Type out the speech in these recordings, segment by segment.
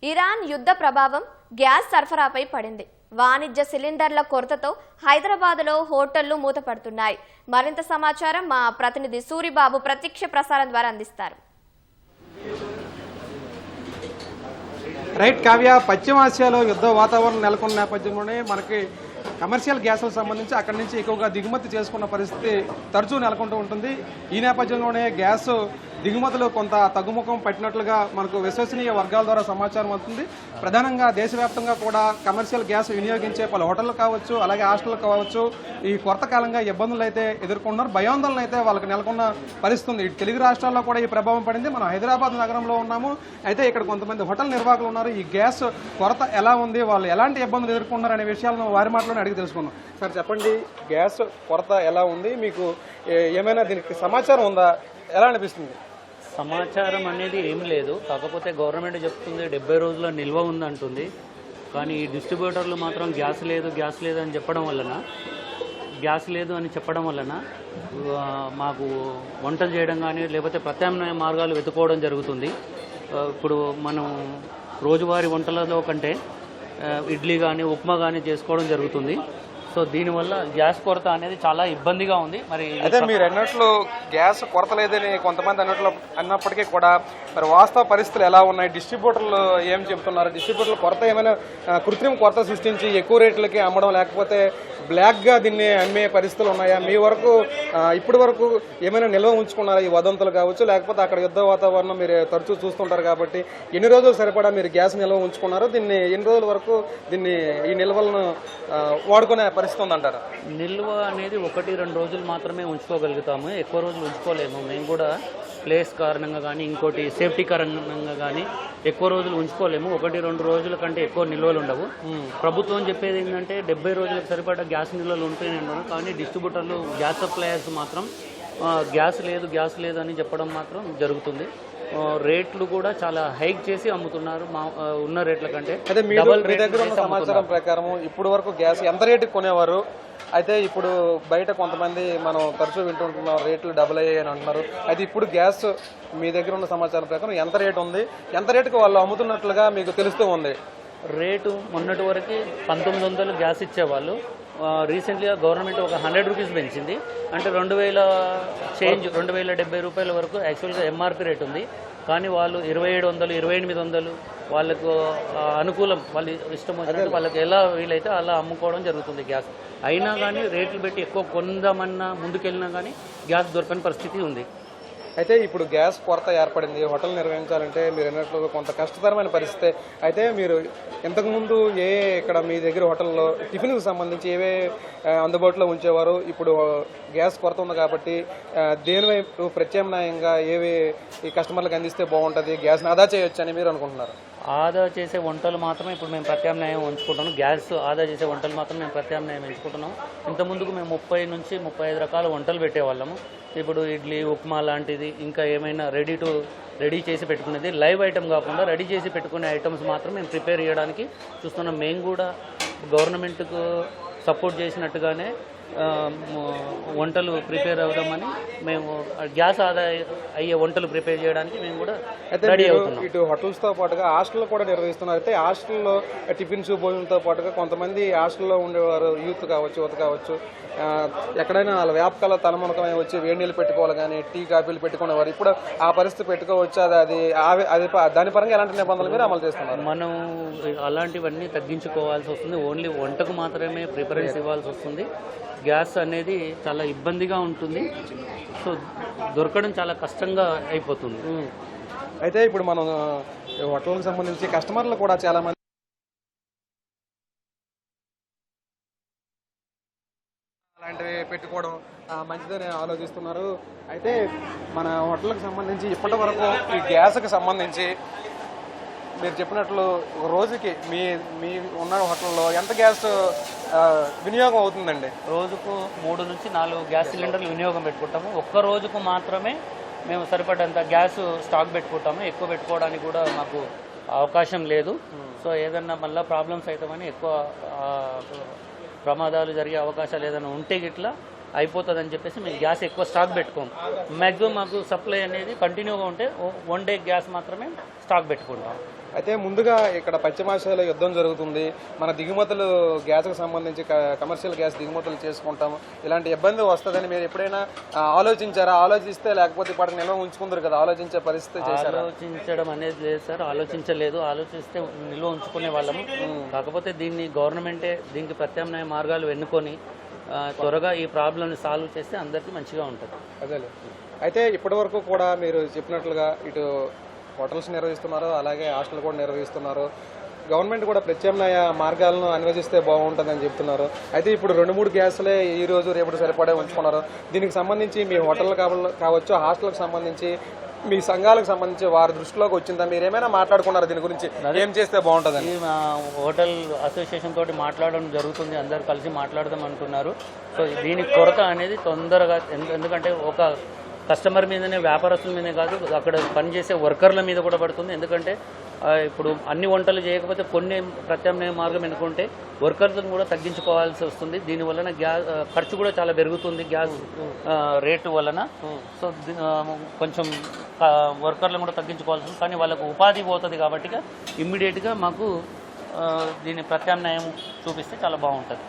Iran యుద్ధ ప్రభావం gas సరఫరాపై పడింది. వాణిజ్య సిలిండర్ల కొరతతో హైదరాబాద్లో హోటళ్లు మూతపడుతున్నాయి. మరింత సమాచారం మా ప్రతినిధి సూరిబాబు ప్రత్యక్ష ప్రసారం ద్వారా అందిస్తారు. రైట్ కావ్య, పశ్చిమాసియాలో యుద్ధ వాతావరణం నెలకొన్న నేపథ్యంలోనే మనకి కమర్షియల్ గ్యాస్లకు సంబంధించి అక్కడి నుంచి ఎక్కువగా దిగుమతి చేసుకున్న పరిస్థితి తరచూ నెలకొంటూ ఉంటుంది. ఈ నేపథ్యంలోనే గ్యాస్ దిగుమతులు కొంత తగ్గుముఖం పట్టినట్లుగా మనకు విశ్వసనీయ వర్గాల ద్వారా సమాచారం అవుతుంది. ప్రధానంగా దేశవ్యాప్తంగా కూడా కమర్షియల్ గ్యాస్ వినియోగించే పలు హోటళ్లు కావచ్చు, అలాగే హాస్టళ్లు కావచ్చు, ఈ కొరత కాలంగా ఇబ్బందులు అయితే ఎదుర్కొంటున్నారు. భయాందోళన అయితే వాళ్ళకి నెలకొన్న పరిస్థితి ఉంది. తెలుగు రాష్ట్రాల్లో కూడా ఈ ప్రభావం పడింది. మనం హైదరాబాద్ నగరంలో ఉన్నాము. అయితే ఇక్కడ కొంతమంది హోటల్ నిర్వాహకులు ఉన్నారు. ఈ గ్యాస్ కొరత ఎలా ఉంది, వాళ్ళు ఎలాంటి ఇబ్బందులు ఎదుర్కొన్నారు అనే విషయాలను వారి మాటలోనే అడిగి తెలుసుకుందాం. సార్ చెప్పండి, గ్యాస్ కొరత ఎలా ఉంది, మీకు ఏమైనా దీనికి సమాచారం ఉందా, ఎలా అనిపిస్తుంది? సమాచారం అనేది ఏం లేదు. కాకపోతే గవర్నమెంట్ చెప్తుంది 70 రోజుల నిల్వ ఉందంటుంది. కానీ ఈ డిస్ట్రిబ్యూటర్లు మాత్రం గ్యాస్ లేదు అని చెప్పడం వలన మాకు వంటలు చేయడం కానీ లేకపోతే ప్రత్యామ్నాయ మార్గాలు వెతుక్కోవడం జరుగుతుంది. ఇప్పుడు మనం రోజువారీ వంటలలో కంటే ఇడ్లీ కానీ ఉప్మా కానీ చేసుకోవడం జరుగుతుంది. సో దీనివల్ల గ్యాస్ కొరత అనేది చాలా ఇబ్బందిగా ఉంది. మరి అయితే మీరు అన్నట్లు గ్యాస్ కొరత లేదని కొంతమంది అన్నప్పటికీ కూడా మరి వాస్తవ పరిస్థితులు ఎలా ఉన్నాయి? డిస్ట్రిబ్యూటర్లు ఏం చెబుతున్నారు? డిస్ట్రిబ్యూటర్లు కొరత ఏమైనా కృత్రిమ కొరత సృష్టించి ఎక్కువ రేట్లకి అమ్మడం, లేకపోతే బ్లాక్గా దీన్ని అమ్మే పరిస్థితులు ఉన్నాయా? మీ వరకు ఇప్పటి వరకు ఏమైనా నిల్వ ఉంచుకున్నారా? ఈ వదంతులు కావచ్చు, లేకపోతే అక్కడ యుద్ధ వాతావరణం మీరు తరచూ చూస్తుంటారు కాబట్టి ఎన్ని రోజులు సరిపడా మీరు గ్యాస్ నిల్వ ఉంచుకున్నారు? దీన్ని ఎన్ని రోజుల వరకు ఈ నిల్వలను వాడుకునే పరిస్థితి ఉందంటారా? నిల్వ అనేది 1-2 రోజులు మాత్రమే ఉంచుకోగలుగుతాము. ఎక్కువ రోజులు ఉంచుకోలేము. మేము కూడా ప్లేస్ కారణంగా కానీ ఇంకోటి సేఫ్టీ కారణంగా కానీ ఎక్కువ రోజులు ఉంచుకోలేము. 1-2 రోజుల కంటే ఎక్కువ నిల్వలు ఉండవు. ప్రభుత్వం చెప్పేది ఏంటంటే 70 రోజులకు సరిపడా గ్యాస్ నిల్వలు ఉంటాయన్నారు. కానీ డిస్ట్రిబ్యూటర్లు, గ్యాస్ సప్లయర్స్ మాత్రం గ్యాస్ లేదు అని చెప్పడం మాత్రం జరుగుతుంది. రేట్లు కూడా చాలా హైక్ చేసి అమ్ముతున్నారు ఉన్న రేట్ల కంటే. అయితే మీ దగ్గర ఉన్న సమాచారం ప్రకారం ఇప్పుడు వరకు గ్యాస్ ఎంత రేటుకి కొనేవారు? అయితే ఇప్పుడు బయట కొంతమంది మనం తరచూ వింటుంటున్నాం రేట్లు డబుల్ అయ్యాయని అంటున్నారు. అయితే ఇప్పుడు గ్యాస్ మీ దగ్గర ఉన్న సమాచారం ప్రకారం ఎంత రేటు ఉంది, ఎంత రేటుకి వాళ్ళు అమ్ముతున్నట్లుగా మీకు తెలుస్తూ ఉంది? రేటు మొన్నటి వరకు 1900 గ్యాస్ ఇచ్చేవాళ్ళు. రీసెంట్గా గవర్నమెంట్ ఒక 100 రూపీస్ పెంచింది. అంటే 2070 రూపాయల వరకు యాక్చువల్గా ఎంఆర్పి రేట్ ఉంది. కానీ వాళ్ళు 2700, 2800 వాళ్ళకు అనుకూలం, వాళ్ళు ఇష్టం వచ్చినట్టు వాళ్ళకి ఎలా వీలైతే అలా అమ్ముకోవడం జరుగుతుంది గ్యాస్. అయినా కానీ రేట్లు పెట్టి ఎక్కువ కొందామన్నా ముందుకెళ్ళినా కానీ గ్యాస్ దొరకని పరిస్థితి ఉంది. అయితే ఇప్పుడు గ్యాస్ కొరత ఏర్పడింది. హోటల్ నిర్వహించాలంటే మీరు అన్నట్లుగా కొంత కష్టతరమైన పరిస్థితి. అయితే మీరు ఇంతకుముందు ఇక్కడ మీ దగ్గర హోటల్లో టిఫిన్కి సంబంధించి ఏవే అందుబాటులో ఉంచేవారు? ఇప్పుడు గ్యాస్ కొరత ఉంది కాబట్టి దేనివైపు ప్రత్యామ్నాయంగా ఏవి ఈ కస్టమర్లకు అందిస్తే బాగుంటుంది, గ్యాస్ని ఆదా చేయొచ్చు అని మీరు అనుకుంటున్నారు? ఆదా చేసే వంటలు మాత్రమే ఇప్పుడు మేము ప్రత్యామ్నాయం ఉంచుకుంటున్నాం. గ్యాస్ ఆదా చేసే వంటలు మాత్రం మేము ప్రత్యామ్నాయం ఎంచుకుంటున్నాం. ఇంతకుముందుకు మేము 30 నుంచి 35 రకాల వంటలు పెట్టేవాళ్ళము. ఇప్పుడు ఇడ్లీ, ఉప్మా లాంటిది, ఇంకా ఏమైనా రెడీ చేసి పెట్టుకునేది, లైవ్ ఐటమ్ కాకుండా రెడీ చేసి పెట్టుకునే ఐటమ్స్ మాత్రం మేము ప్రిపేర్ చేయడానికి చూస్తున్నాం. మేము కూడా గవర్నమెంట్కు సపోర్ట్ చేసినట్టుగానే వంటలు ప్రిపేర్ అవుదామని మేము గ్యాస్ ఆదా అయ్యే వంటలు ప్రిపేర్ చేయడానికి మేము కూడా రెడీ అవుతున్నాం. ఇటు హోటల్స్తో పాటుగా హాస్టల్లో కూడా నిర్వహిస్తున్నారు. అయితే హాస్టల్లో టిఫిన్స్, భోజనంతో పాటుగా కొంతమంది హాస్టల్లో ఉండేవారు, యూత్ కావచ్చు, యువత కావచ్చు, ఎక్కడైనా వాళ్ళ వ్యాపకాల తలమునకమై వచ్చి వేడి నీళ్ళు పెట్టుకోవాలి కానీ టీ, కాఫీలు పెట్టుకునేవారు. ఇప్పుడు ఆ పరిస్థితి పెట్టుకోవచ్చు. అది దాని పరంగా ఎలాంటి నిబంధనలు మీరు అమలు చేస్తున్నారు? మనం అలాంటివన్నీ తగ్గించుకోవాల్సి వస్తుంది. ఓన్లీ వంటకు మాత్రమే ప్రిఫరెన్స్ ఇవ్వాల్సి వస్తుంది. గ్యాస్ అనేది చాలా ఇబ్బందిగా ఉంటుంది. సో దొరకడం చాలా కష్టంగా అయిపోతుంది. అయితే ఇప్పుడు మనం హోటల్కి సంబంధించి కస్టమర్లు కూడా చాలా మంది అలాంటివి పెట్టుకోవడం మంచిదని ఆలోచిస్తున్నారు. అయితే మన హోటల్కి సంబంధించి ఇప్పటి వరకు ఈ గ్యాస్కి సంబంధించి మీరు చెప్పినట్లు రోజుకి మీ ఉన్న హోటల్లో ఎంత గ్యాస్ వినియోగం అవుతుందండి? రోజుకు 3 నుంచి 4 గ్యాస్ సిలిండర్లు వినియోగం పెట్టుకుంటాము. ఒక్క రోజుకు మాత్రమే మేము సరిపడంత గ్యాస్ స్టాక్ పెట్టుకుంటాము. ఎక్కువ పెట్టుకోవడానికి కూడా మాకు అవకాశం లేదు. సో ఏదన్నా మళ్ళీ ప్రాబ్లమ్స్ అవుతామని, ఎక్కువ ప్రమాదాలు జరిగే అవకాశాలు ఏదైనా ఉంటే గిట్లా అయిపోతుందని చెప్పేసి మేము గ్యాస్ ఎక్కువ స్టాక్ పెట్టుకోము. మ్యాక్సిమం మాకు సప్లై అనేది కంటిన్యూగా ఉంటే 1 డే గ్యాస్ మాత్రమే స్టాక్ పెట్టుకుంటాం. అయితే ముందుగా ఇక్కడ పశ్చిమాసియాలో యుద్ధం జరుగుతుంది, మన దిగుమతులు గ్యాస్కి సంబంధించి కమర్షియల్ గ్యాస్ దిగుమతులు చేసుకుంటాము, ఇలాంటి ఇబ్బంది వస్తుందని మీరు ఎప్పుడైనా ఆలోచించారా? ఆలోచిస్తే లేకపోతే ఇప్పటికి నిల్వ ఉంచుకుందరు కదా, ఆలోచించే పరిస్థితి చేశారా? ఆలోచించడం అనేది లేదు సార్, ఆలోచించలేదు. ఆలోచిస్తే నిల్వ ఉంచుకునే వాళ్ళము. కాకపోతే దీన్ని గవర్నమెంటే దీనికి ప్రత్యామ్నాయ మార్గాలు ఎన్నుకొని త్వరగా ఈ ప్రాబ్లమ్ని సాల్వ్ చేస్తే అందరికీ మంచిగా ఉంటుంది. అదేలే. అయితే ఇప్పటి వరకు కూడా మీరు చెప్పినట్లుగా ఇటు హోటల్స్ నిర్వహిస్తున్నారు, అలాగే హాస్టల్ కూడా నిర్వహిస్తున్నారు. గవర్నమెంట్ కూడా ప్రత్యామ్నాయ మార్గాలను అన్వేషిస్తే బాగుంటుందని చెప్తున్నారు. అయితే ఇప్పుడు 2-3 గ్యాసులే ఈ రోజు రేపటి సరిపడే ఉంచుకున్నారు. దీనికి సంబంధించి మీ హోటల్ కావచ్చు, హాస్టల్కి సంబంధించి, మీ సంఘాలకు సంబంధించి వారి దృష్టిలోకి వచ్చిందా? మీరు ఏమైనా మాట్లాడుకున్నారు దీని గురించి, ఏం చేస్తే బాగుంటుందని? హోటల్ అసోసియేషన్ తోటి మాట్లాడడం జరుగుతుంది, అందరు కలిసి మాట్లాడదాం అనుకున్నారు. సో దీనికి కొరత అనేది తొందరగా, ఎందుకంటే ఒక కస్టమర్ మీదనే, వ్యాపారస్తుల మీదనే కాదు, అక్కడ పనిచేసే వర్కర్ల మీద కూడా పడుతుంది. ఎందుకంటే ఇప్పుడు అన్ని వంటలు చేయకపోతే కొన్ని ప్రత్యామ్నాయ మార్గం ఎన్నుకుంటే వర్కర్లను కూడా తగ్గించుకోవాల్సి వస్తుంది. దీనివలన గ్యాస్ ఖర్చు కూడా చాలా పెరుగుతుంది, గ్యాస్ రేటు వలన. సో కొంచెం వర్కర్లను కూడా తగ్గించుకోవాల్సి ఉంది. కానీ వాళ్ళకు ఉపాధి పోతుంది కాబట్టి ఇమ్మీడియట్గా మాకు దీని ప్రత్యామ్నాయం చూపిస్తే చాలా బాగుంటుంది.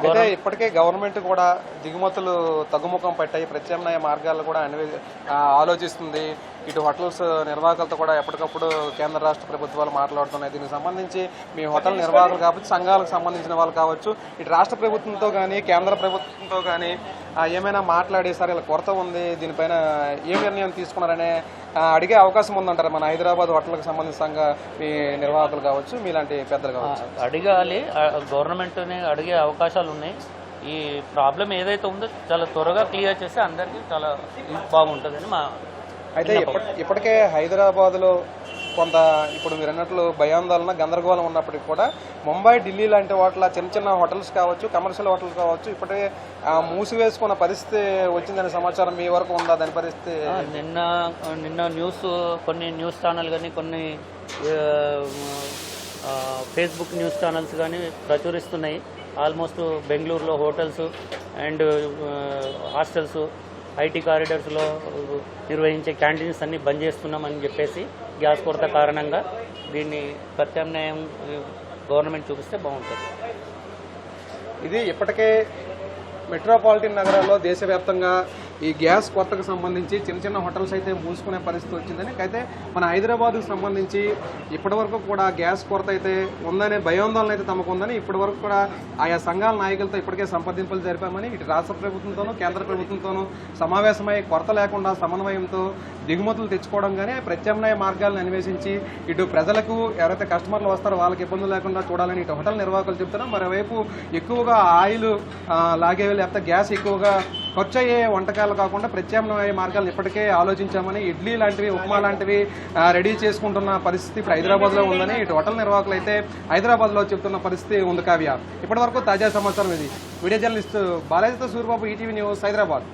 అయితే ఇప్పటికే గవర్నమెంట్ కూడా దిగుమతులు తగ్గుముఖం పట్టాయి, ప్రత్యామ్నాయ మార్గాలు కూడా ఆలోచిస్తుంది. ఇటు హోటల్స్ నిర్వాహకులతో కూడా ఎప్పటికప్పుడు కేంద్ర రాష్ట్ర ప్రభుత్వాలు మాట్లాడుతున్నాయి. దీనికి సంబంధించి మీ హోటల్ నిర్వాహకులు కావచ్చు, సంఘాలకు సంబంధించిన వాళ్ళు కావచ్చు, ఇటు రాష్ట్ర ప్రభుత్వంతో కానీ కేంద్ర ప్రభుత్వంతో కానీ ఏమైనా మాట్లాడేసారి ఇలా కొరత ఉంది, దీనిపైన ఏ నిర్ణయం తీసుకున్నారనే అడిగే అవకాశం ఉందంటారు మన హైదరాబాద్ హోటల్కి సంబంధించిన సంఘ మీ నిర్వాహకులు కావచ్చు, మీలాంటి పెద్దలు కావచ్చు? అడగాలి, గవర్నమెంట్ని అడిగే అవకాశాలు ఉన్నాయి. ఈ ప్రాబ్లం ఏదైతే ఉందో చాలా త్వరగా క్లియర్ చేస్తే అందరికీ చాలా బాగుంటుందని మా. అయితే ఇప్పటికే హైదరాబాద్లో కొంత ఇప్పుడు మీరు అన్నట్లు భయాందోళన, గందరగోళం ఉన్నప్పటికీ కూడా ముంబై, ఢిల్లీ లాంటి వాటిలో చిన్న చిన్న హోటల్స్ కావచ్చు, కమర్షియల్ హోటల్స్ కావచ్చు, ఇప్పటికే మూసివేసుకున్న పరిస్థితి వచ్చిందనే సమాచారం మీ వరకు ఉందా? దాని పరిస్థితి నిన్న కొన్ని న్యూస్ ఛానల్ కానీ, కొన్ని ఫేస్బుక్ న్యూస్ ఛానల్స్ కానీ ప్రచురిస్తున్నాయి. ఆల్మోస్ట్ బెంగళూరులో హోటల్స్ అండ్ హాస్టల్స్, ఐటీ కారిడార్స్లో నిర్వహించే క్యాంటీన్స్ అన్నీ బంద్ చేస్తున్నామని చెప్పేసి గ్యాస్ కొరత కారణంగా దీన్ని ప్రత్యామ్నాయం గవర్నమెంట్ చూపిస్తే బాగుంటుంది. ఇది ఇప్పటికే మెట్రోపాలిటన్ నగరాల్లో దేశవ్యాప్తంగా ఈ గ్యాస్ కొరతకు సంబంధించి చిన్న చిన్న హోటల్స్ అయితే మూసుకునే పరిస్థితి వచ్చిందని. అయితే మన హైదరాబాద్కు సంబంధించి ఇప్పటివరకు కూడా గ్యాస్ కొరత అయితే ఉందనే భయాందోళన అయితే తమకు ఉందని ఇప్పటివరకు కూడా ఆయా సంఘాల నాయకులతో ఇప్పటికే సంప్రదింపులు జరిపామని, ఇటు రాష్ట్ర ప్రభుత్వంతోనూ కేంద్ర ప్రభుత్వంతోనూ సమావేశమై కొరత లేకుండా సమన్వయంతో దిగుమతులు తెచ్చుకోవడం కానీ, ప్రత్యామ్నాయ మార్గాలను అన్వేషించి ఇటు ప్రజలకు ఎవరైతే కస్టమర్లు వస్తారో వాళ్ళకి ఇబ్బందులు లేకుండా చూడాలని ఇటు హోటల్ నిర్వాహకులు చెప్తున్నారు. మరోవైపు ఎక్కువగా ఆయిల్ లాగేవి, లేకపోతే గ్యాస్ ఎక్కువగా ఖర్చు అయ్యే వంటకాలు కాకుండా ప్రత్యామ్నాయ మార్గాలను ఇప్పటికే ఆలోచించామని, ఇడ్లీ లాంటివి, ఉప్మా లాంటివి రెడీ చేసుకుంటున్న పరిస్థితి ఇప్పుడు హైదరాబాద్లో ఉందని ఇటు హోటల్ నిర్వాహకులు అయితే హైదరాబాద్లో చెప్తున్న పరిస్థితి ఉంది. కావ్య, ఇప్పటి వరకు తాజా సమాచారం ఇది. వీడియో జర్నలిస్ట్ బాలాజీతో సూరిబాబు, ఈటీవీ న్యూస్, హైదరాబాద్.